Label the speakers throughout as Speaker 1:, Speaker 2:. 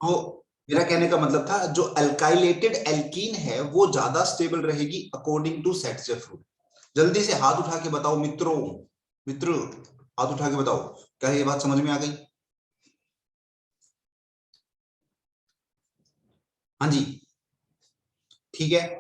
Speaker 1: तो मेरा कहने का मतलब था जो अल्काइलेटेड एल्कीन है वो ज्यादा स्टेबल रहेगी अकॉर्डिंग टू सेट्जेफ्रूड। जल्दी से हाथ उठा के बताओ मित्रों, मित्र हाथ उठा के बताओ, क्या ये बात समझ में आ गई? हाँ जी, ठीक है।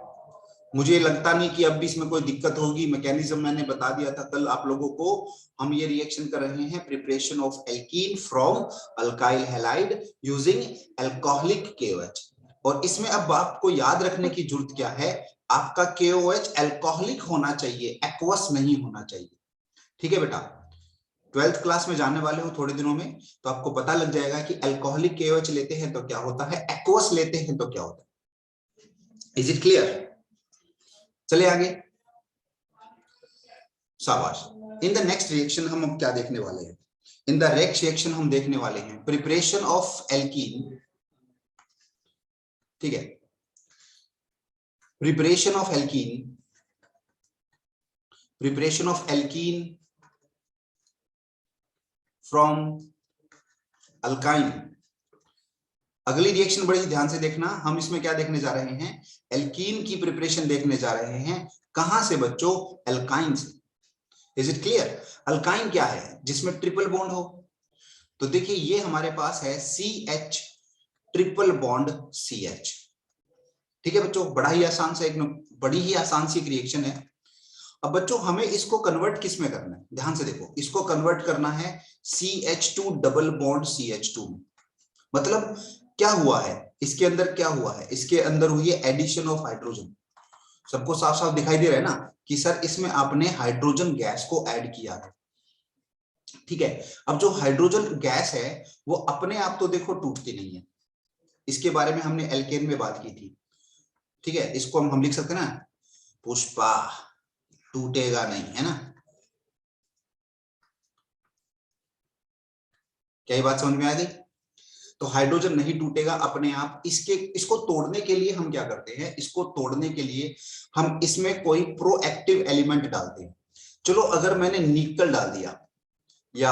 Speaker 1: मुझे लगता नहीं कि अब भी इसमें कोई दिक्कत होगी। मैकेनिज्म मैंने बता दिया था कल आप लोगों को। हम ये रिएक्शन कर रहे हैं preparation of alkene from alkyl halide using alcoholic KOH। और इसमें अब आपको याद रखने की जरूरत क्या है, आपका KOH अल्कोहलिक होना चाहिए, एक्वस नहीं होना चाहिए। ठीक है बेटा, 12th क्लास में जाने वाले हो थोड़े दिनों में, तो आपको पता लग जाएगा कि अल्कोहलिक KOH लेते हैं तो क्या होता है, एक्वस लेते हैं तो क्या होता है। Is it clear? चले आगे, शाबाश। इन द नेक्स्ट रिएक्शन हम अब क्या देखने वाले हैं, इन द नेक्स्ट रिएक्शन हम देखने वाले हैं प्रिपरेशन ऑफ एल्कीन। ठीक है, preparation of alkene, preparation of alkene from alkyne. अगली रिएक्शन बड़ी ध्यान से देखना, हम इसमें क्या देखने जा रहे हैं, एल्कीन की प्रिपरेशन देखने जा रहे हैं। कहां से बच्चों, एल्काइन से। Is it clear? अल्काइन क्या है, जिसमें ट्रिपल बॉन्ड हो। तो देखिए ये हमारे पास है CH ट्रिपल बॉन्ड CH। ठीक है बच्चों, बड़ा ही आसान सा एक, बड़ी ही आसान सी एक रिएक्शन है। अब बच्चों हमें इसको कन्वर्ट किस में करना है, ध्यान से देखो, इसको कन्वर्ट करना है CH2 डबल बॉन्ड CH2 में। मतलब क्या हुआ है इसके अंदर, क्या हुआ है इसके अंदर, हुई है एडिशन ऑफ हाइड्रोजन। सबको साफ साफ दिखाई दे रहा है ना कि सर इसमें आपने हाइड्रोजन गैस को ऐड किया है। ठीक है, अब जो हाइड्रोजन गैस है वो अपने आप तो देखो टूटती नहीं है, इसके बारे में हमने एल्केन में बात की थी। ठीक है, इसको हम लिख सकते हैं ना, पुष्पा टूटेगा नहीं, है ना। क्या ये बात समझ में आ गई? तो हाइड्रोजन नहीं टूटेगा अपने आप, इसके इसको तोड़ने के लिए हम क्या करते हैं, इसको तोड़ने के लिए हम इसमें कोई प्रोएक्टिव एलिमेंट डालते हैं। चलो अगर मैंने निकल डाल दिया, या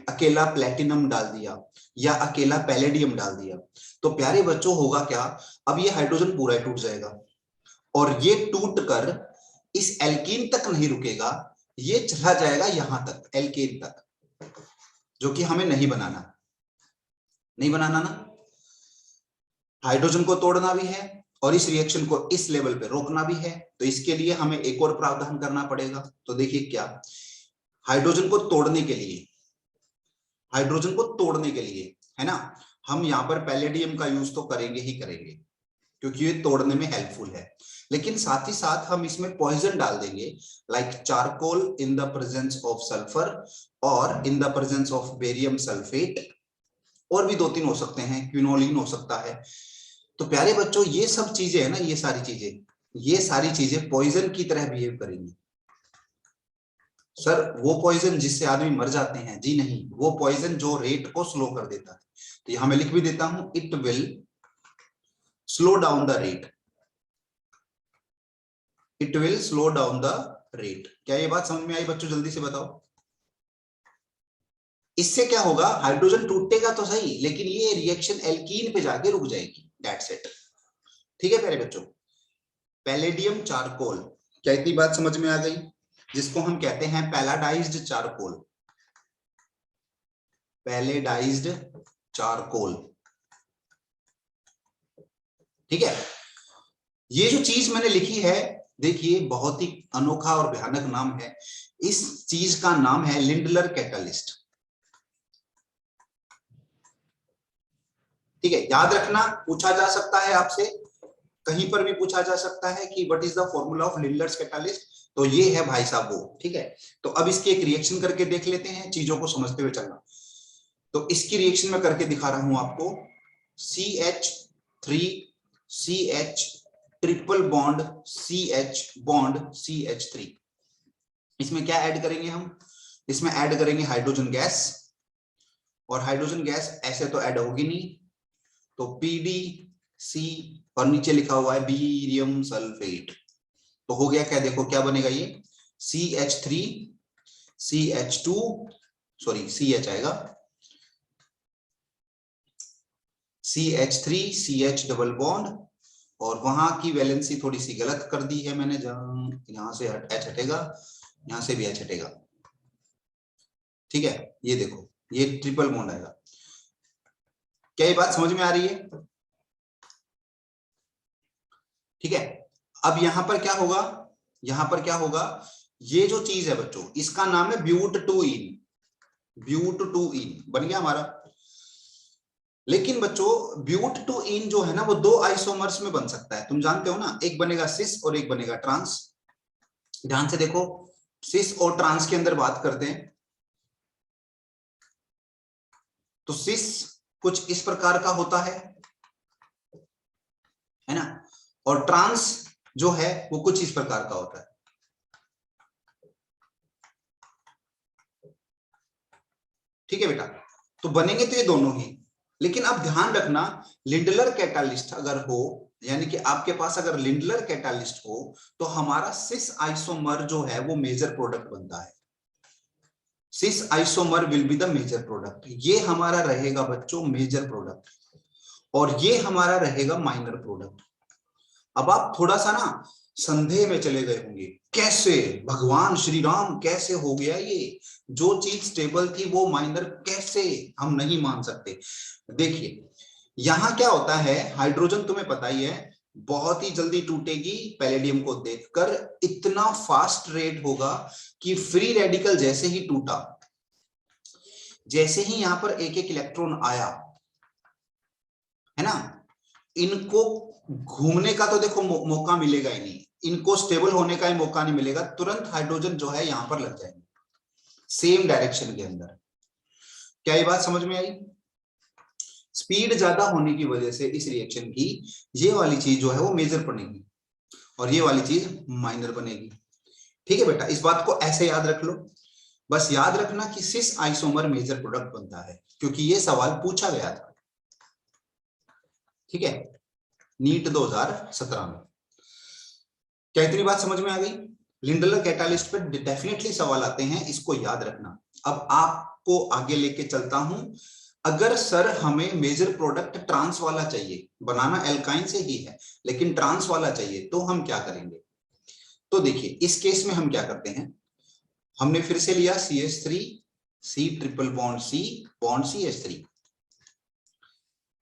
Speaker 1: अकेला प्लेटिनम डाल दिया, या अकेला पैलेडियम डाल दिया, तो प्यारे बच्चों होगा क्या, अब ये हाइड्रोजन पूरा टूट जाएगा, और ये टूट कर इस एल्कीन तक नहीं रुकेगा, ये चला जाएगा यहां तक, एल्केन तक, जो कि हमें नहीं बनाना, नहीं बनाना ना। हाइड्रोजन को तोड़ना भी है और इस रिएक्शन को इस लेवल पे रोकना भी है, तो इसके लिए हमें एक और प्रावधान करना पड़ेगा। तो देखिए क्या, हाइड्रोजन को तोड़ने के लिए, हाइड्रोजन को तोड़ने के लिए, है ना, हम यहां पर पैलेडियम का यूज तो करेंगे ही करेंगे, क्योंकि ये तोड़ने में हेल्पफुल है। लेकिन साथ ही साथ हम इसमें पॉइजन डाल देंगे, like charcoal in the presence of sulphur और in the presence of barium sulphate, और भी 2-3 हो सकते हैं, क्विनोलिन हो सकता है। तो प्यारे बच्चों ये सब चीजें है ना, ये सारी चीजें, ये सारी चीजें पॉइजन की तरह बिहेव करेंगी। सर वो पॉइजन जिससे आदमी मर जाते हैं, जी नहीं, वो पॉइजन जो रेट को स्लो कर देता है। तो यहां मैं लिख भी देता हूं, it will slow down the rate, it will slow down the rate. क्या ये बात समझ में आई बच्चों, जल्दी से बताओ। इससे क्या होगा, हाइड्रोजन टूटेगा तो सही, लेकिन ये रिएक्शन एल्कीन पे जाके रुक जाएगी, दैट्स इट। ठीक है प्यारे बच्चों, पैलेडियम चारकोल, क्या इतनी बात समझ में आ गई, जिसको हम कहते हैं पैलाडाइज्ड चारकोल, पैलेडाइज्ड चारकोल। ठीक है, ये जो चीज मैंने लिखी है, देखिए बहुत ही अनोखा और भयानक नाम है, इस चीज का नाम है लिंडलर कैटलिस्ट। ठीक है, याद रखना, पूछा जा सकता है आपसे, कहीं पर भी पूछा जा सकता है कि what is the formula of Lindlar's catalyst, तो ये है भाई साहब वो। ठीक है, तो अब इसकी एक रिएक्शन करके देख लेते हैं, चीजों को समझते हुए चलना। तो इसकी रिएक्शन में करके दिखा रहा हूं आपको, CH3 CH triple bond CH bond CH3। इसमें क्या ऐड करेंगे हम, इसमें ऐड करेंगे हाइड्रोजन गैस, और हाइड्रोजन गैस ऐसे तो ऐड होगी नहीं, तो PdC, और नीचे लिखा हुआ है बेरियम सल्फेट। तो हो गया क्या, देखो क्या बनेगा ये, CH3 CH2, सॉरी CH आएगा, CH3 CH डबल बॉन्ड, और वहां की वैलेंसी थोड़ी सी गलत कर दी है मैंने, यहां से H हटेगा, यहां से भी H हटेगा। ठीक है, ये देखो ये ट्रिपल बॉन्ड आएगा। क्या ये बात समझ में आ रही है? ठीक है, अब यहां पर क्या होगा, यहां पर क्या होगा, ये जो चीज है बच्चों इसका नाम है but two in, but two इन बन गया हमारा। लेकिन बच्चों ब्यूट टू इन जो है ना वो दो आइसोमर्स में बन सकता है, तुम जानते हो ना, एक बनेगा सिस और एक बनेगा ट्रांस। ध्यान से देखो, सिस और ट्रांस के अंदर बात करते हैं तो सिस कुछ इस प्रकार का होता है ना, और ट्रांस जो है वो कुछ इस प्रकार का होता है। ठीक है बेटा, तो बनेंगे तो ये दोनों ही। लेकिन अब ध्यान रखना, लिंडलर कैटालिस्ट अगर हो, यानी कि आपके पास अगर लिंडलर कैटालिस्ट हो तो हमारा सिस आइसोमर जो है वो मेजर प्रोडक्ट बनता है। Cis isomer will be the major product, ये हमारा रहेगा बच्चों मेजर प्रोडक्ट, और ये हमारा रहेगा माइनर प्रोडक्ट। अब आप थोड़ा सा ना संदेह में चले गए होंगे, कैसे भगवान श्री राम कैसे हो गया ये, जो चीज स्टेबल थी वो माइनर कैसे, हम नहीं मान सकते। देखिए यहां क्या होता है, हाइड्रोजन तुम्हें पता ही है बहुत ही जल्दी टूटेगी पैलेडियम को देखकर, इतना फास्ट रेट होगा कि फ्री रेडिकल जैसे ही टूटा, जैसे ही यहां पर एक एक इलेक्ट्रॉन आया है ना, इनको घूमने का तो देखो मौका मिलेगा ही नहीं, इनको स्टेबल होने का ही मौका नहीं मिलेगा, तुरंत हाइड्रोजन जो है यहां पर लग जाएंगे सेम डायरेक्शन के अंदर। क्या ये बात समझ में आई? स्पीड ज्यादा होने की वजह से इस रिएक्शन की ये वाली चीज जो है वो मेजर बनेगी और ये वाली चीज माइनर बनेगी। ठीक है बेटा, इस बात को ऐसे याद रख लो, बस याद रखना कि सिस आइसोमर मेजर प्रोडक्ट बनता है, क्योंकि ये सवाल पूछा गया था। ठीक है, नीट 2017 में। क्या इतनी बात समझ में आ गई? लिंडलर कैटालिस्ट पे डेफिनेटली सवाल आते हैं, इसको याद रखना। अब आपको आगे लेके चलता हूं, अगर सर हमें मेजर प्रोडक्ट ट्रांस वाला चाहिए, बनाना एल्काइन से ही है लेकिन ट्रांस वाला चाहिए, तो हम क्या करेंगे? तो देखिए इस केस में हम क्या करते हैं, हमने फिर से लिया CH3 C triple bond CH3,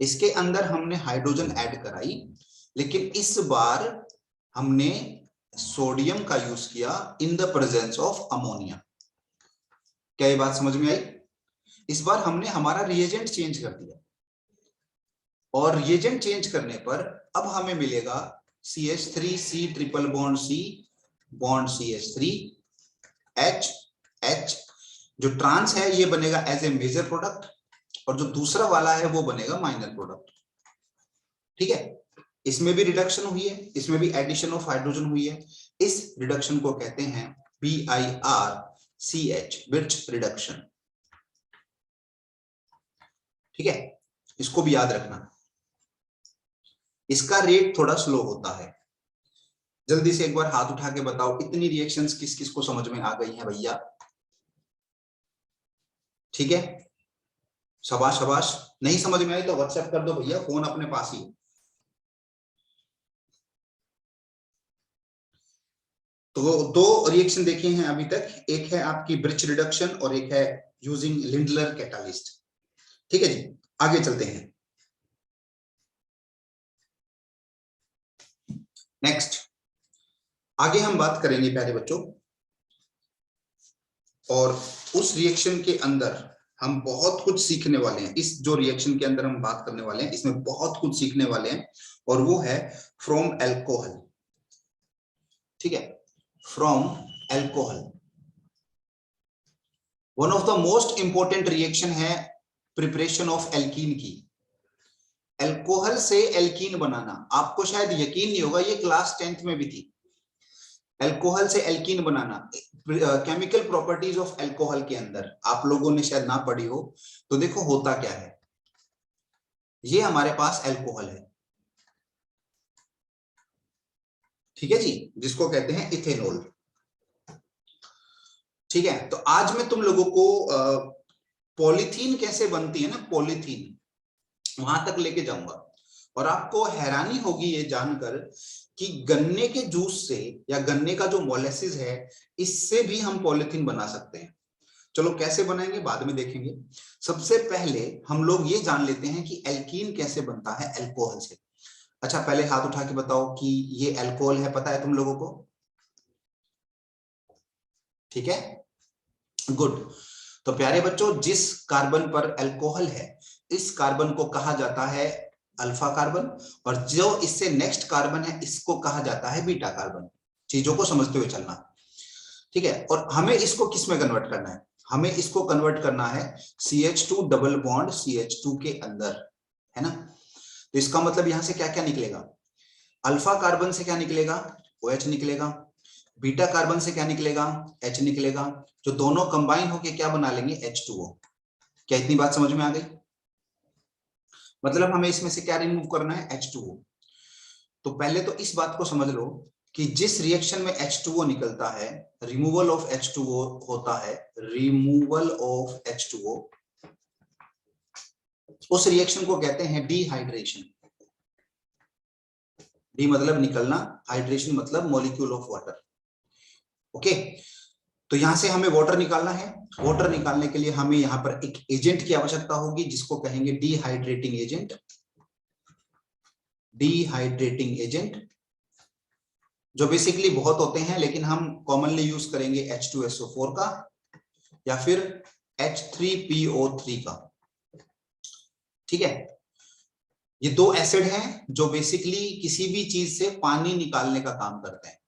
Speaker 1: इसके अंदर हमने हाइड्रोजन ऐड कराई, लेकिन इस बार हमने सोडियम का यूज किया इन द प्रेजेंस ऑफ अमोनिया। क्या ये बात समझ में आई? इस बार हमने हमारा रिएजेंट चेंज कर दिया, और रिएजेंट चेंज करने पर अब हमें मिलेगा CH3 C triple bond CH3 H, जो ट्रांस है ये बनेगा एज ए मेजर प्रोडक्ट, और जो दूसरा वाला है वो बनेगा माइनर प्रोडक्ट। ठीक है, इसमें भी रिडक्शन हुई है, इसमें भी एडिशन ऑफ हाइड्रोजन हुई है, इस रिडक्शन को कहते हैं BIRCH, बिर्च रिडक्शन। ठीक है, इसको भी याद रखना, इसका रेट थोड़ा स्लो होता है। जल्दी से एक बार हाथ उठा के बताओ इतनी रिएक्शंस किस किस को समझ में आ गई हैं भैया? ठीक है, शाबाश शाबाश। नहीं समझ में आई तो व्हाट्सएप कर दो भैया, फोन अपने पास ही। तो दो रिएक्शन देखे हैं अभी तक, एक है आपकी ब्रिच रिडक्शन और एक है यूजिंग लिंडलर कैटालिस्ट। ठीक है जी, आगे चलते हैं। नेक्स्ट, आगे हम बात करेंगे प्यारे बच्चों, और उस रिएक्शन के अंदर हम बहुत कुछ सीखने वाले हैं। इस जो रिएक्शन के अंदर हम बात करने वाले हैं इसमें बहुत कुछ सीखने वाले हैं, और वो है फ्रॉम एल्कोहल। ठीक है, from alcohol one of the most important reaction है प्रिपरेशन ऑफ एल्कीन की। एल्कोहल से एल्कीन बनाना, आपको शायद यकीन नहीं होगा, ये क्लास 10th में भी थी। एल्कोहल से alkene banana, chemical properties of alcohol के अंदर आप लोगों ने शायद ना पढ़ी हो, तो देखो होता क्या है। ये हमारे पास एल्कोहल है, ठीक है जी, जिसको कहते हैं इथेनॉल। ठीक है, तो आज मैं तुम लोगों को पॉलीथीन कैसे बनती है ना, पॉलीथीन, वहां तक लेके जाऊंगा। और आपको हैरानी होगी ये जानकर कि गन्ने के जूस से या गन्ने का जो मोलेसिस है इससे भी हम पॉलिथीन बना सकते हैं। चलो कैसे बनाएंगे बाद में देखेंगे। सबसे पहले हम लोग ये जान लेते हैं कि एल्कीन कैसे बनता है अल्कोहल से। अच्छा पहले हाथ उठा के बताओ कि ये अल्कोहल है, पता है तुम लोगों को? ठीक है, गुड। तो प्यारे बच्चों, जिस कार्बन पर अल्कोहल है इस कार्बन को कहा जाता है अल्फा कार्बन, और जो इससे नेक्स्ट कार्बन है इसको कहा जाता है बीटा कार्बन। चीजों को समझते हुए चलना, ठीक है। और हमें इसको किस में कन्वर्ट करना है? हमें इसको कन्वर्ट करना है CH2 डबल बॉन्ड CH2 के अंदर, है ना। तो इसका मतलब यहां से क्या क्या निकलेगा? अल्फा कार्बन से क्या निकलेगा? OH निकलेगा। बीटा कार्बन से क्या निकलेगा? H निकलेगा। जो दोनों कंबाइन होके क्या बना लेंगे? H2O। क्या इतनी बात समझ में आ गई? मतलब हमें इसमें से क्या रिमूव करना है? H2O। तो पहले तो इस बात को समझ लो कि जिस रिएक्शन में H2O निकलता है, रिमूवल ऑफ H2O होता है, रिमूवल ऑफ H2O, उस रिएक्शन को कहते हैं डिहाइड्रेशन। डी मतलब निकलना, हाइड्रेशन मतलब मॉलिक्यूल ऑफ वाटर। ओके, तो यहां से हमें वाटर निकालना है। वाटर निकालने के लिए हमें यहां पर एक एजेंट की आवश्यकता होगी जिसको कहेंगे डिहाइड्रेटिंग एजेंट। डिहाइड्रेटिंग एजेंट जो बेसिकली बहुत होते हैं, लेकिन हम कॉमनली यूज करेंगे H2SO4 का या फिर H3PO3 का। ठीक है, ये दो एसिड हैं जो बेसिकली किसी भी चीज से पानी निकालने का काम करते हैं।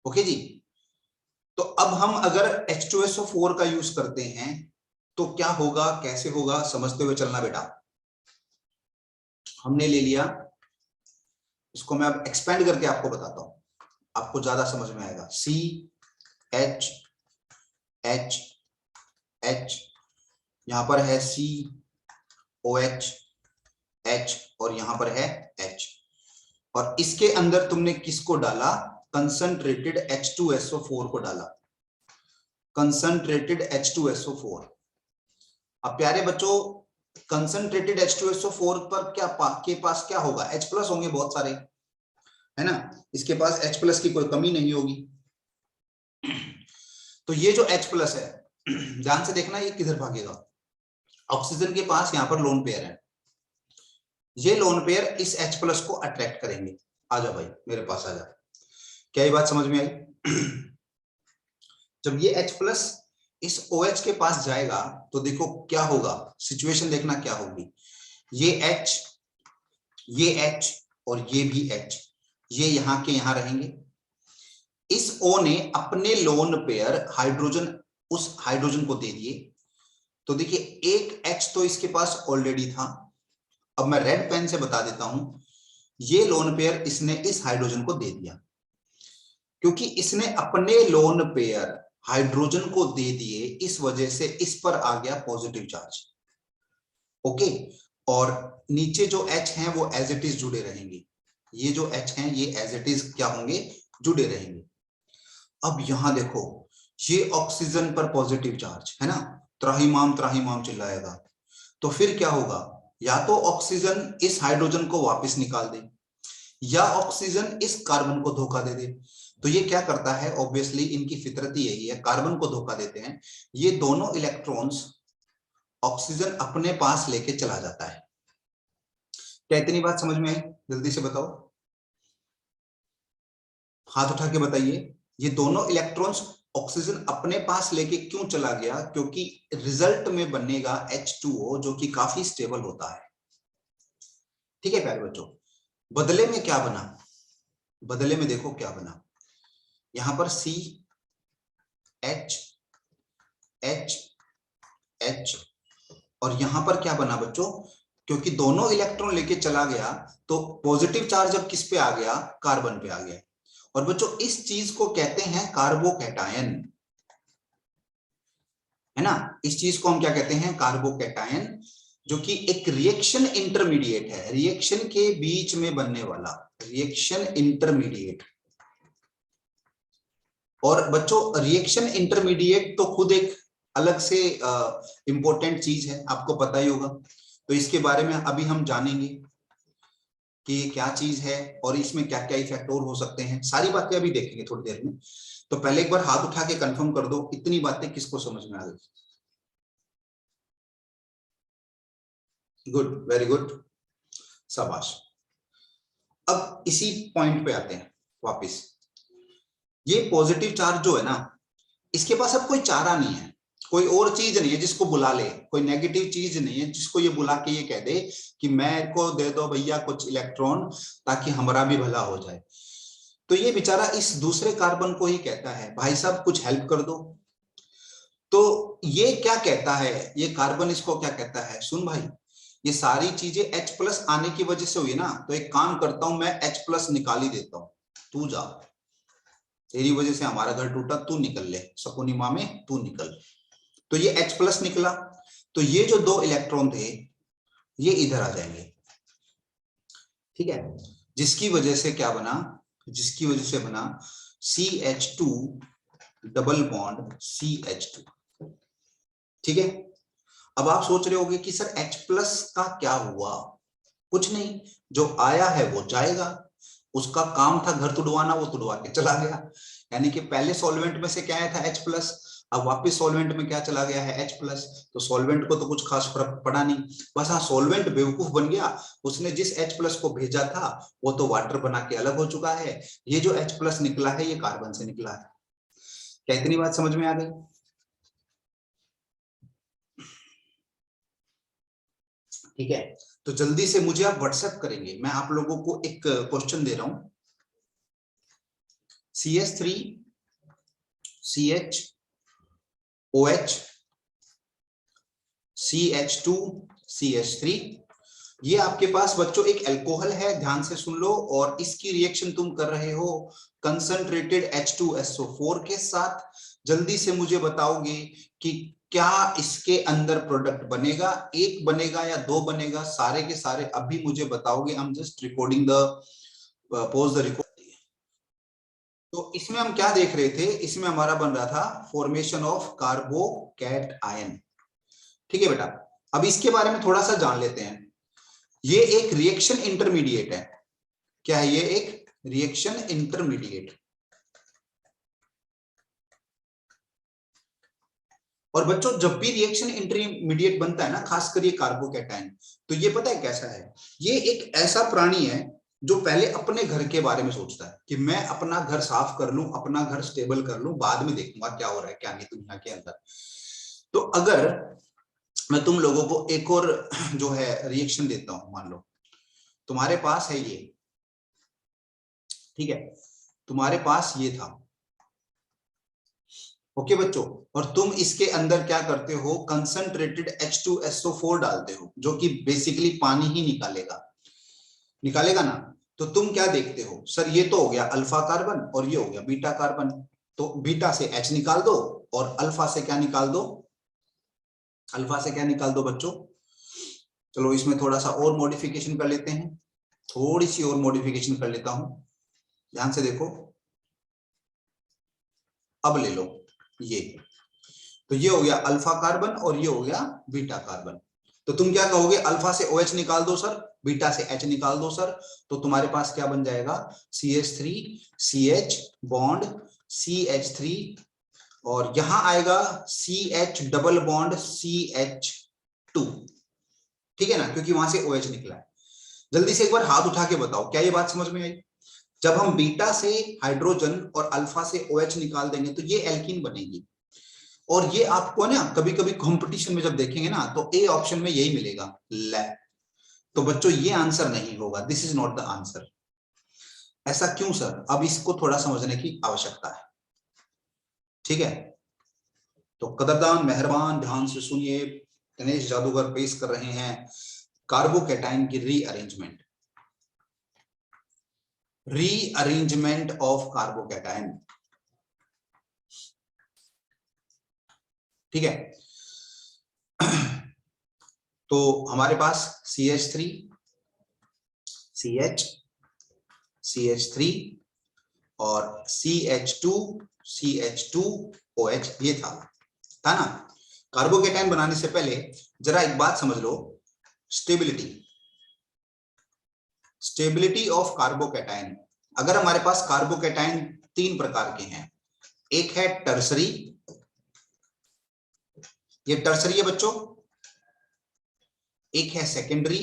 Speaker 1: ओके जी, तो अब हम अगर H2SO4 का यूज करते हैं तो क्या होगा, कैसे होगा, समझते हुए चलना बेटा। हमने ले लिया इसको, मैं अब एक्सपेंड करके आपको बताता हूं, आपको ज्यादा समझ में आएगा। CH H H, यहां पर है COH H और यहां पर है H, और इसके अंदर तुमने किसको डाला? कंसंट्रेटेड H2SO4 को डाला, कंसंट्रेटेड H2SO4। अब प्यारे बच्चों, कंसंट्रेटेड H2SO4 पर के पास क्या होगा? H प्लस होंगे बहुत सारे, है ना। इसके पास H प्लस की कोई कमी नहीं होगी। तो ये जो H प्लस है, ध्यान से देखना ये किधर भागेगा। ऑक्सीजन के पास यहां पर लोन पेयर है, ये लोन पेयर इस H प्लस को अट्रैक्ट करेंगे। आजा भाई मेरे पास आजा। क्या ये बात समझ में आई? जब ये H प्लस इस OH के पास जाएगा तो देखो क्या होगा, सिचुएशन देखना क्या होगी। ये H, ये H और ये भी H, ये यहां के यहां रहेंगे। इस O ने अपने लोन पेयर हाइड्रोजन उस हाइड्रोजन को दे दिए। तो देखिए एक H तो इसके पास ऑलरेडी था। अब मैं रेड पेन से बता देता हूं, ये लोन पेयर इसने इस हाइड्रोजन को दे दिया, क्योंकि इसने अपने लोन पेयर हाइड्रोजन को दे दिए, इस वजह से इस पर आ गया पॉजिटिव चार्ज। ओके, और नीचे जो H हैं वो एज इट इज जुड़े रहेंगे। ये जो H हैं ये एज इट इज क्या होंगे? जुड़े रहेंगे। अब यहां देखो, ये ऑक्सीजन पर पॉजिटिव चार्ज है ना, त्राहिमाम चिल्लाएगा। तो फिर क्या होगा? या तो ऑक्सीजन इस हाइड्रोजन को वापस निकाल दे, या ऑक्सीजन इस कार्बन को धोखा दे दे। तो ये क्या करता है? ऑब्वियसली इनकी फितरत ही यही है, कार्बन को धोखा देते हैं। ये दोनों इलेक्ट्रॉन्स ऑक्सीजन अपने पास लेके चला जाता है। क्या इतनी बात समझ में आई? जल्दी से बताओ, हाथ उठा के बताइए। ये दोनों इलेक्ट्रॉन्स ऑक्सीजन अपने पास लेके क्यों चला गया? क्योंकि रिजल्ट में बनेगा H2O जो कि काफी स्टेबल होता है। ठीक है प्यारे बच्चों, बदले में क्या बना? बदले में देखो क्या बना, यहां पर CH H H, और यहां पर क्या बना बच्चों? क्योंकि दोनों इलेक्ट्रॉन लेके चला गया तो पॉजिटिव चार्ज अब किस पे आ गया? कार्बन पे आ गया। और बच्चों इस चीज को कहते हैं कार्बोकैटायन, है ना। इस चीज को हम क्या कहते हैं? कार्बोकैटायन, जो कि एक रिएक्शन इंटरमीडिएट है, रिएक्शन के बीच में बनने वाला रिएक्शन इंटरमीडिएट। और बच्चों रिएक्शन इंटरमीडिएट तो खुद एक अलग से इंपॉर्टेंट चीज है, आपको पता ही होगा। तो इसके बारे में अभी हम जानेंगे कि ये क्या चीज है और इसमें क्या क्या इफेक्ट और हो सकते हैं, सारी बातें अभी देखेंगे थोड़ी देर में। तो पहले एक बार हाथ उठा के कंफर्म कर दो इतनी बातें किसको समझ में आ गई। गुड, वेरी गुड, शाबाश। अब इसी पॉइंट पे आते हैं वापस। ये पॉजिटिव चार्ज जो है ना, इसके पास अब कोई चारा नहीं है, कोई और चीज नहीं है जिसको बुला ले, कोई नेगेटिव चीज नहीं है जिसको ये बुला के ये कह दे कि मेरे को दे दो भैया कुछ इलेक्ट्रॉन ताकि हमारा भी भला हो जाए। तो ये बेचारा इस दूसरे कार्बन को ही कहता है भाई साहब कुछ हेल्प कर दो। तो ये क्या कहता है, ये कार्बन इसको क्या कहता है, सुन भाई ये सारी चीजें H+ आने की वजह से हुई ना, तो एक काम करता हूं मैं H+ निकाल ही देता हूं, तू जा, तेरी वजह से हमारा घर टूटा, तू निकल ले, शकुनी माँ में तू निकल। तो ये H+ निकला, तो ये जो 2 इलेक्ट्रॉन थे ये इधर आ जाएंगे, ठीक है, जिसकी वजह से क्या बना, जिसकी वजह से बना CH2 डबल बॉन्ड CH2, ठीक है। अब आप सोच रहे होंगे कि सर H+ का क्या हुआ, कुछ नहीं, जो आया है वो जाएगा, उसका काम था घर तुड़वाना, वो तुड़वा के चला गया, यानी कि पहले सॉल्वेंट में से क्या आया था H+, अब वापस सॉल्वेंट में क्या चला गया है H+, तो सॉल्वेंट को तो कुछ खास फर्क पड़ा नहीं, बस हाँ सॉल्वेंट बेवकूफ बन गया, उसने जिस H+ को भेजा था वो तो वाटर बना के अलग हो चुका है, ये जो H+ निकला है ये कार्बन से निकला है। क्या इतनी बात समझ में आ गई? ठीक है, तो जल्दी से मुझे आप व्हाट्सएप करेंगे, मैं आप लोगों को एक क्वेश्चन दे रहा हूं, CH3 CH OH CH2 CH3, ये आपके पास बच्चों एक अल्कोहल है, ध्यान से सुन लो, और इसकी रिएक्शन तुम कर रहे हो कंसंट्रेटेड H2SO4 के साथ। जल्दी से मुझे बताओगे कि क्या इसके अंदर प्रोडक्ट बनेगा, एक बनेगा या 2 बनेगा, सारे के सारे अभी मुझे बताओगे। I am just recording the pose the record. तो इसमें हम क्या देख रहे थे, इसमें हमारा बन रहा था फॉर्मेशन ऑफ कार्बोकैट आयन, ठीक है बेटा। अब इसके बारे में थोड़ा सा जान लेते हैं। ये एक रिएक्शन इंटरमीडिएट है, क्या है ये, एक रिएक्शन इंटरमीडिएट। और बच्चों जब भी रिएक्शन इंटरमीडिएट बनता है ना, खासकर ये कार्बोकैटायन, तो ये पता है कैसा है, ये एक ऐसा प्राणी है जो पहले अपने घर के बारे में सोचता है कि मैं अपना घर साफ कर लूं, अपना घर स्टेबल कर लूं, बाद में देखूंगा क्या हो रहा है क्या नहीं दुनिया के अंदर। तो अगर मैं तुम लोगों को एक और जो है रिएक्शन देता हूं, मान लो तुम्हारे पास है ये, ठीक है, तुम्हारे पास ये था, ओके बच्चों, और तुम इसके अंदर क्या करते हो, कंसंट्रेटेड H2SO4 डालते हो, जो कि बेसिकली पानी ही निकालेगा, निकालेगा ना। तो तुम क्या देखते हो, सर ये तो हो गया अल्फा कार्बन और ये हो गया बीटा कार्बन, तो बीटा से H निकाल दो और अल्फा से क्या निकाल दो, अल्फा से क्या निकाल दो बच्चों। चलो इसमें थोड़ा सा और मॉडिफिकेशन कर लेते हैं, थोड़ी सी और मॉडिफिकेशन कर लेता हूं, ध्यान से देखो, अब ले लो ये, तो ये हो गया अल्फा कार्बन और ये हो गया बीटा कार्बन। तो तुम क्या कहोगे, अल्फा से OH निकाल दो सर, बीटा से H निकाल दो सर, तो तुम्हारे पास क्या बन जाएगा, CH3 CH बॉन्ड CH3, और यहां आएगा CH डबल बॉन्ड CH2, ठीक है ना, क्योंकि वहां से OH निकला है। जल्दी से एक बार हाथ उठा के बताओ क्या ये बात समझ में आई। जब हम बीटा से हाइड्रोजन और अल्फा से OH निकाल देंगे तो ये एल्कीन बनेगी, और ये आपको ना कभी कभी कंपटीशन में जब देखेंगे ना तो ए ऑप्शन में यही मिलेगा, ले। तो बच्चों ये आंसर नहीं होगा, this is not the answer. ऐसा क्यों सर, अब इसको थोड़ा समझने की आवश्यकता है, ठीक है। तो कदरदान मेहरबान ध्यान से सुनिए, दिनेश जादूगर पेश कर रहे हैं कार्बोकैटायन की रीअरेंजमेंट, रीअरेंजमेंट ऑफ कार्बोकैटायन, ठीक है। तो हमारे पास CH3 CH CH3 और CH2 CH2 OH ये था ना। कार्बोकैटायन बनाने से पहले जरा एक बात समझ लो, स्टेबिलिटी, स्टेबिलिटी ऑफ कार्बोकैटायन। अगर हमारे पास कार्बोकैटायन तीन प्रकार के हैं, एक है टर्सरी, ये टर्सरी है बच्चों, एक है सेकेंडरी,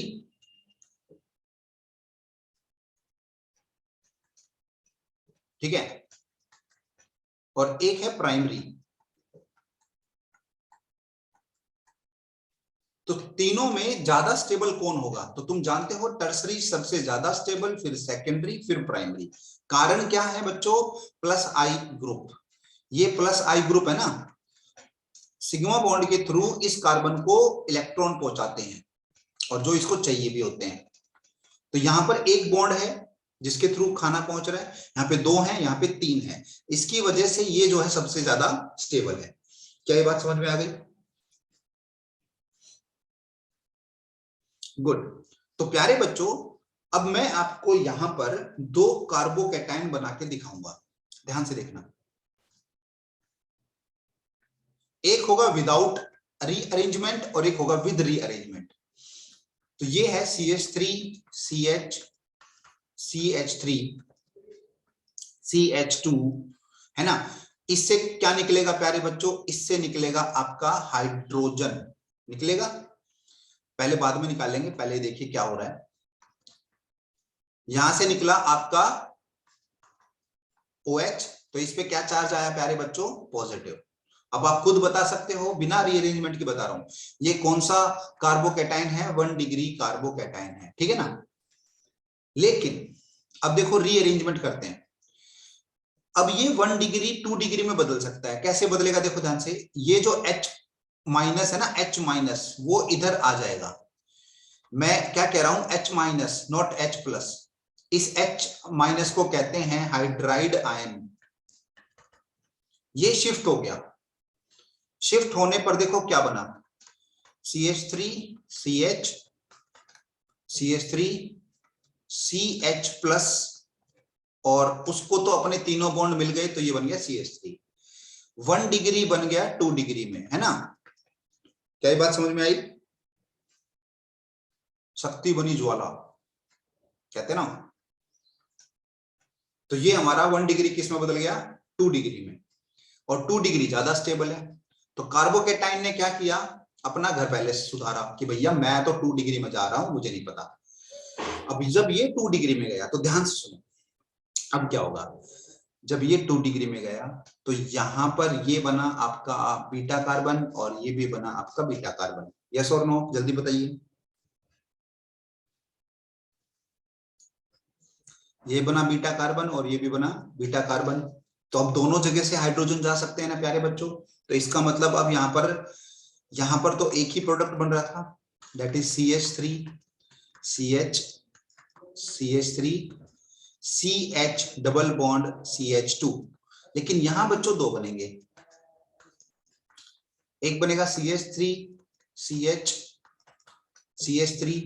Speaker 1: ठीक है, और एक है प्राइमरी। तो तीनों में ज्यादा स्टेबल कौन होगा? तो तुम जानते हो टर्सरी सबसे ज्यादा स्टेबल, फिर सेकेंडरी, फिर प्राइमरी। कारण क्या है बच्चों? प्लस आई ग्रुप। ये प्लस आई ग्रुप है ना, सिग्मा बॉन्ड के थ्रू इस कार्बन को इलेक्ट्रॉन पहुंचाते हैं और जो इसको चाहिए भी होते हैं। तो यहां पर एक बॉन्ड है जिसके थ्रू खाना पहुंच रहा है, यहाँ पे दो है, यहाँ पे तीन है, इसकी वजह से ये जो है सबसे ज्यादा स्टेबल है। क्या ये बात समझ में आ गई? गुड। तो प्यारे बच्चों, अब मैं आपको यहां पर दो कार्बोकैटायन बना के दिखाऊंगा, ध्यान से देखना। एक होगा विदाउट रीअरेंजमेंट और एक होगा विद रीअरेंजमेंट। तो ये है CH3 CH CH3 CH2, है ना। इससे क्या निकलेगा प्यारे बच्चों? इससे निकलेगा आपका हाइड्रोजन निकलेगा। पहले बाद में निकालेंगे, पहले देखिए क्या हो रहा है। यहां से निकला आपका OH, तो इस पे क्या चार्ज आया प्यारे बच्चों? पॉजिटिव। अब आप खुद बता सकते हो, बिना रीअरेंजमेंट के बता रहा हूं, ये कौन सा कार्बोकैटायन है? 1 डिग्री कार्बोकैटायन है, ठीक है ना। लेकिन अब देखो रीअरेंजमेंट करते हैं। अब ये 1 डिग्री 2 डिग्री में बदल सकता है। कैसे बदलेगा? देखो ध्यान से, ये जो H माइनस है ना, H माइनस, वो इधर आ जाएगा। मैं क्या कह रहा हूं? H minus, not H plus. इस H माइनस को कहते हैं हाइड्राइड आयन। ये शिफ्ट हो गया। शिफ्ट होने पर देखो क्या बना, CH3 CH CH3 CH plus, और उसको तो अपने तीनों बॉन्ड मिल गए, तो ये बन गया CH3। 1 डिग्री बन गया 2 डिग्री में, है ना। क्या ये बात समझ में आई? शक्ति बनी ज्वाला, कहते ना। तो ये हमारा 1 डिग्री किस में बदल गया? 2 डिग्री में, और 2 डिग्री ज्यादा स्टेबल है। तो कार्बोकैटायन ने क्या किया? अपना घर पहले सुधारा कि भैया मैं तो 2 डिग्री में जा रहा हूं, मुझे नहीं पता। अब जब ये 2 डिग्री में गया, तो ध्यान से सुनो, अब क्या होगा? जब ये 2 डिग्री में गया, तो यहां पर ये बना आपका बीटा कार्बन, और ये भी बना आपका बीटा कार्बन। यस और नो, जल्दी बताइए। ये बना बीटा कार्बन और ये भी बना बीटा कार्बन। तो अब दोनों जगह से हाइड्रोजन जा सकते हैं ना प्यारे बच्चों। तो इसका मतलब अब यहां पर तो एक ही प्रोडक्ट बन रहा था, that is CH3 CH CH3 CH double bond CH2। लेकिन यहां बच्चों दो बनेंगे, एक बनेगा CH3 CH CH3,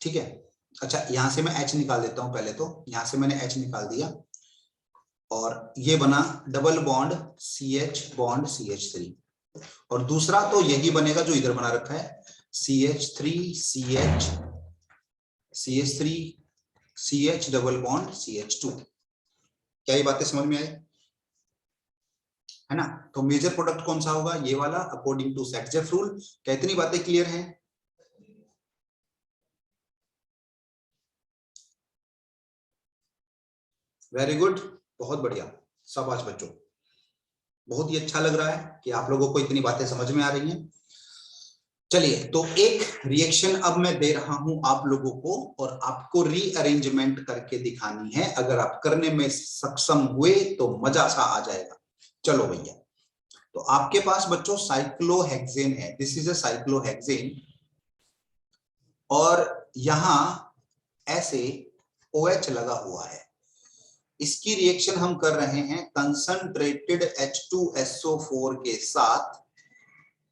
Speaker 1: ठीक है। अच्छा, यहां से मैं H निकाल देता हूं पहले, तो यहां से मैंने H निकाल दिया, और ये बना double bond CH bond CH3। और दूसरा तो यही बनेगा जो इधर बना रखा है, CH3 CH CH3 CH double bond CH2। क्या ये बातें समझ में आई? है ना। तो मेजर प्रोडक्ट कौन सा होगा? ये वाला, अकॉर्डिंग टू सेटजेफ रूल। क्या इतनी बातें क्लियर हैं? वेरी गुड, बहुत बढ़िया, शाबाश बच्चों। बहुत ही अच्छा लग रहा है कि आप लोगों को इतनी बातें समझ में आ रही हैं। चलिए, तो एक रिएक्शन अब मैं दे रहा हूं आप लोगों को, और आपको रीअरेंजमेंट करके दिखानी है। अगर आप करने में सक्षम हुए तो मजा सा आ जाएगा। चलो भैया, तो आपके पास बच्चों साइक्लोहेक्सेन है, दिस इज अ साइक्लोहेक्सेन, और यहां ऐसे OH लगा हुआ है। इसकी रिएक्शन हम कर रहे हैं कंसंट्रेटेड H2SO4 के साथ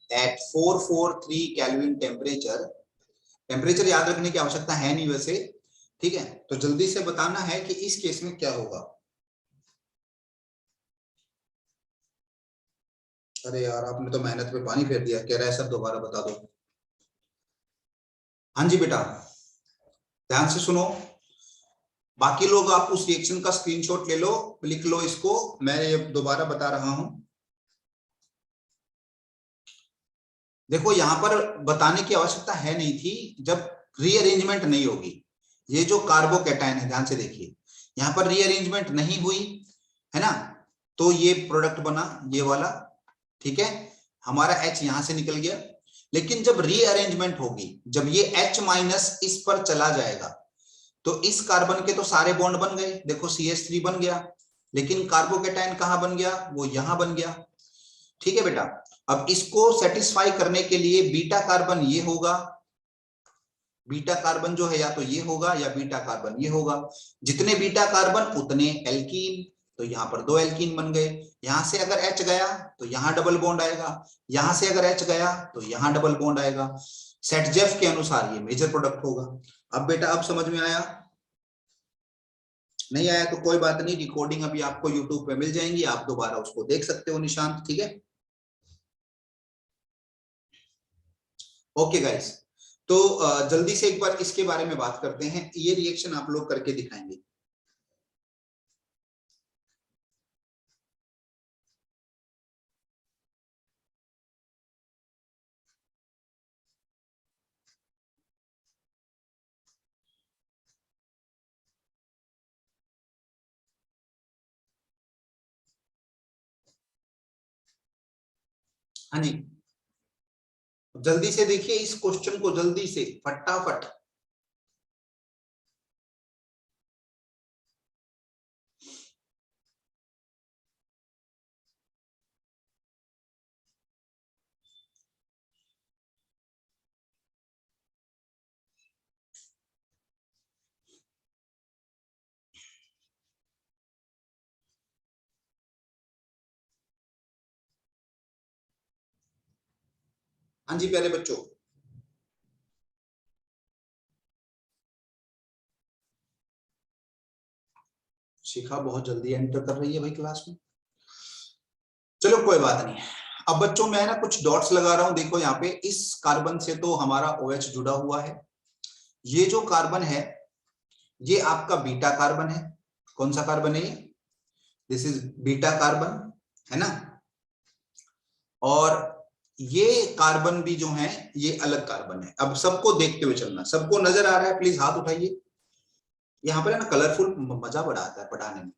Speaker 1: एट 443 केल्विन टेम्परेचर। टेम्परेचर याद रखने की आवश्यकता है नहीं वैसे, ठीक है। तो जल्दी से बताना है कि इस केस में क्या होगा। अरे यार, आपने तो मेहनत पे पानी फेर दिया, कह रहा है सर दोबारा बता दो। हाँ जी बेटा, ध्यान से सुनो। बाकी लोग आप उस रिएक्शन का स्क्रीनशॉट ले लो, लिख लो इसको, मैं ये दोबारा बता रहा हूं। देखो यहां पर बताने की आवश्यकता है नहीं थी जब रीअरेंजमेंट नहीं होगी। ये जो कार्बोकैटायन है, ध्यान से देखिए, यहां पर रीअरेंजमेंट नहीं हुई है ना, तो ये प्रोडक्ट बना ये वाला, ठीक है, हमारा H यहां से निकल गया। लेकिन जब रीअरेंजमेंट होगी, जब ये H माइनस इस पर चला जाएगा, तो इस कार्बन के तो सारे बॉन्ड बन गए, देखो CH3 बन गया, लेकिन कार्बोकैटायन कहां बन गया, वो यहां बन गया। ठीक है बेटा, अब इसको सेटिस्फाई करने के लिए बीटा कार्बन ये होगा, बीटा कार्बन जो है या तो ये होगा या बीटा कार्बन ये होगा। जितने बीटा कार्बन उतने एल्कीन, तो यहां पर 2 एल्कीन बन गए। यहां से अगर H गया तो यहां डबल बॉन्ड आएगा, यहां से अगर H गया तो यहां डबल बॉन्ड आएगा। सेटजेफ के अनुसार ये मेजर प्रोडक्ट होगा। अब बेटा अब समझ में आया? नहीं आया तो कोई बात नहीं, रिकॉर्डिंग अभी आपको यूट्यूब पे मिल जाएंगी, आप दोबारा उसको देख सकते हो निशांत, ठीक है। ओके गाइस, तो जल्दी से एक बार इसके बारे में बात करते हैं, ये रिएक्शन आप लोग करके दिखाएंगे। हाँ जी, जल्दी से देखिए इस क्वेश्चन को, जल्दी से फटाफट। हाँ जी प्यारे बच्चों, शिखा बहुत जल्दी एंटर कर रही है भाई क्लास में। चलो कोई बात नहीं। अब बच्चों मैं ना कुछ डॉट्स लगा रहा हूं, देखो यहाँ पे इस कार्बन से तो हमारा OH जुड़ा हुआ है, ये जो कार्बन है ये आपका बीटा कार्बन है। कौन सा कार्बन है ये? दिस इज बीटा कार्बन, है ना। और ये कार्बन भी जो है ये अलग कार्बन है। अब सबको देखते हुए चलना, सबको नजर आ रहा है? प्लीज हाथ उठाइए, यहाँ पर है ना कलरफुल मजा बड़ा आता है पढ़ाने में।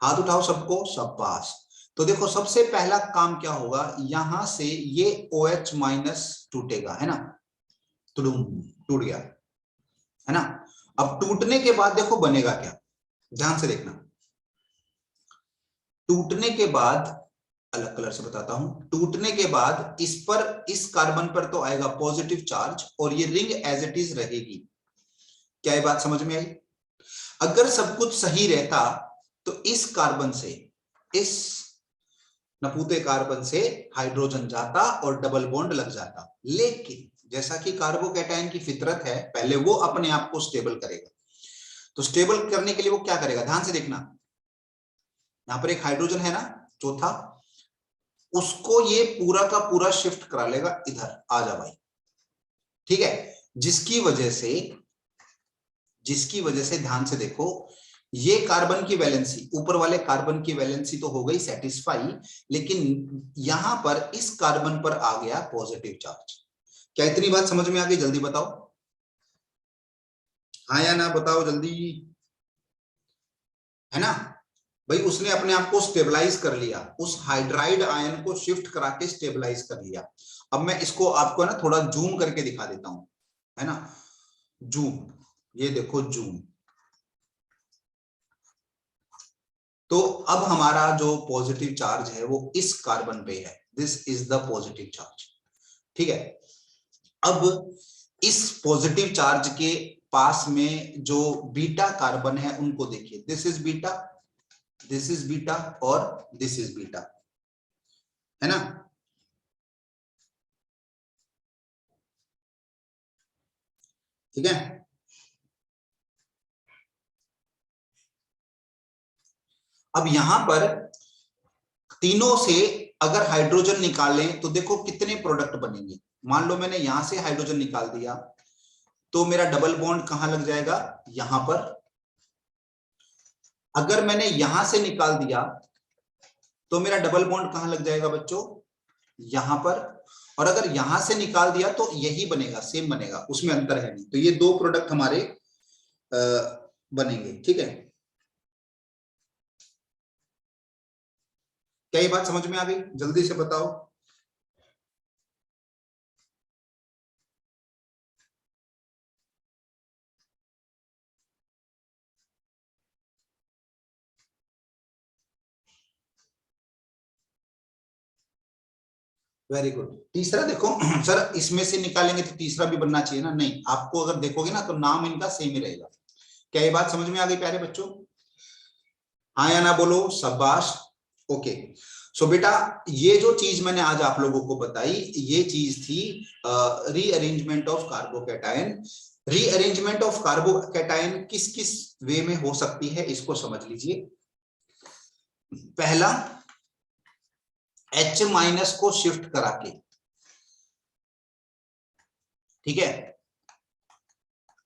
Speaker 1: हाथ उठाओ सबको, सब पास। तो देखो सबसे पहला काम क्या होगा, यहां से ये OH माइनस टूटेगा, है ना, टूट गया, है ना। अब टूटने के बाद देखो बनेगा क्या, ध्यान से देखना। टूटने के बाद, अलग कलर से बताता हूं, टूटने के बाद इस पर, इस कार्बन पर तो आएगा पॉजिटिव चार्ज और ये रिंग एज इट इज रहेगी। क्या ये बात समझ में आई? अगर सब कुछ सही रहता तो इस कार्बन से, इस नपुते कार्बन से हाइड्रोजन जाता और डबल बॉन्ड लग जाता। लेकिन जैसा कि कार्बोकैटायन की फितरत है, पहले वो अपने आप को स्टेबल करेगा। तो स्टेबल करने के लिए वो क्या करेगा, ध्यान से देखना, यहां पर एक हाइड्रोजन है ना, चौथा, उसको ये पूरा का पूरा शिफ्ट करा लेगा इधर, आ जा भाई, ठीक है। जिसकी वजह से ध्यान से देखो, ये कार्बन की वैलेंसी, ऊपर वाले कार्बन की वैलेंसी तो हो गई सेटिस्फाई, लेकिन यहां पर इस कार्बन पर आ गया पॉजिटिव चार्ज। क्या इतनी बात समझ में आ गई? जल्दी बताओ, हाँ या ना बताओ जल्दी, है ना। भाई उसने अपने आप को स्टेबलाइज कर लिया, उस हाइड्राइड आयन को शिफ्ट करा के स्टेबलाइज कर लिया। अब मैं इसको आपको ना थोड़ा जूम करके दिखा देता हूं, है ना, जूम, ये देखो जूम। तो अब हमारा जो पॉजिटिव चार्ज है वो इस कार्बन पे है, this is the positive charge, ठीक है। अब इस पॉजिटिव चार्ज के पास में जो बीटा कार्बन है उनको देखिए, this is beta, this is beta और दिस इज बीटा, है ना। ठीक है, अब यहां पर तीनों से अगर हाइड्रोजन निकालें तो देखो कितने प्रोडक्ट बनेंगे। मान लो मैंने यहां से हाइड्रोजन निकाल दिया, तो मेरा डबल बॉन्ड कहां लग जाएगा, यहां पर। अगर मैंने यहां से निकाल दिया तो मेरा डबल बॉन्ड कहां लग जाएगा बच्चों, यहां पर। और अगर यहां से निकाल दिया तो यही बनेगा, सेम बनेगा, उसमें अंतर है नहीं। तो ये दो प्रोडक्ट हमारे बनेंगे, ठीक है। क्या ये बात समझ में आ गई, जल्दी से बताओ। Very good. तीसरा देखो सर, इसमें से निकालेंगे तो तीसरा भी बनना चाहिए ना, नहीं, आपको अगर देखोगे ना तो नाम इनका सेम ही रहेगा। क्या ये बात समझ में आ गई प्यारे बच्चों, हाँ या ना बोलो, शाबाश। ओके, सो बेटा ये जो चीज मैंने आज आप लोगों को बताई, ये चीज थी rearrangement of carbocation. Rearrangement of carbocation किस किस वे में हो सकती है, इसको समझ लीजिए। पहला, H- को शिफ्ट करा के, ठीक है,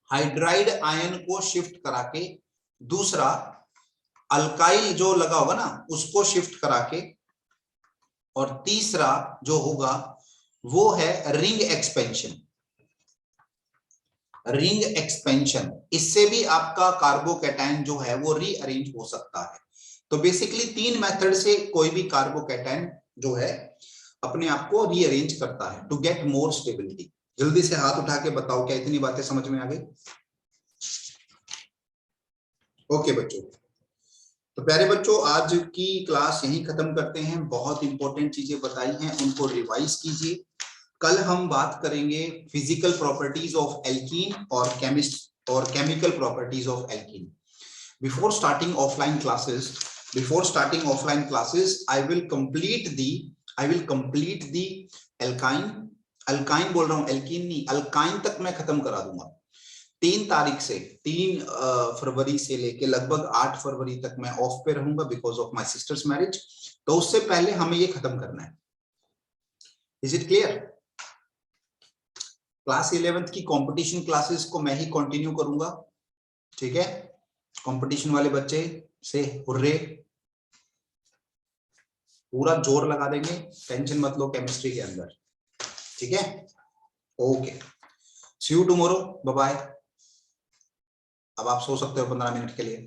Speaker 1: हाइड्राइड आयन को शिफ्ट करा के। दूसरा, अल्काइल जो लगा होगा ना उसको शिफ्ट करा के। और तीसरा जो होगा वो है रिंग एक्सपेंशन। रिंग एक्सपेंशन, इससे भी आपका कार्बोकैटायन जो है वो रीअरेंज हो सकता है। तो बेसिकली 3 मेथड से कोई भी कार्बोकैटायन जो है अपने आप को रीअरेंज करता है टू गेट मोर स्टेबिलिटी। जल्दी से हाथ उठा के बताओ, क्या इतनी बातें समझ में आ गई। ओके बच्चों, तो प्यारे बच्चों आज की क्लास यहीं खत्म करते हैं। बहुत इंपॉर्टेंट चीजें बताई हैं, उनको रिवाइज कीजिए। कल हम बात करेंगे फिजिकल प्रॉपर्टीज ऑफ एल्कीन और chemical properties of alkene. Before starting offline classes, I will complete the alkyne। Alkyne बोल रहा हूं, एल्कीन नहीं, अल्काइन तक मैं खत्म करा दूंगा। 3 तारीख से, 3 फरवरी से लेके लगभग 8 फरवरी तक मैं ऑफ पे रहूंगा because of my sisters marriage. तो उससे पहले हमें ये खत्म करना है। Is it clear. Class 11th की कंपटीशन क्लासेस को मैं ही कंटिन्यू करूंगा, ठीक है। कंपटीशन वाले बच्चे से हुर्रे, पूरा जोर लगा देंगे, टेंशन मत लो केमिस्ट्री के अंदर, ठीक है। Okay, see you tomorrow, bye bye. अब आप सो सकते हो 15 मिनट के लिए।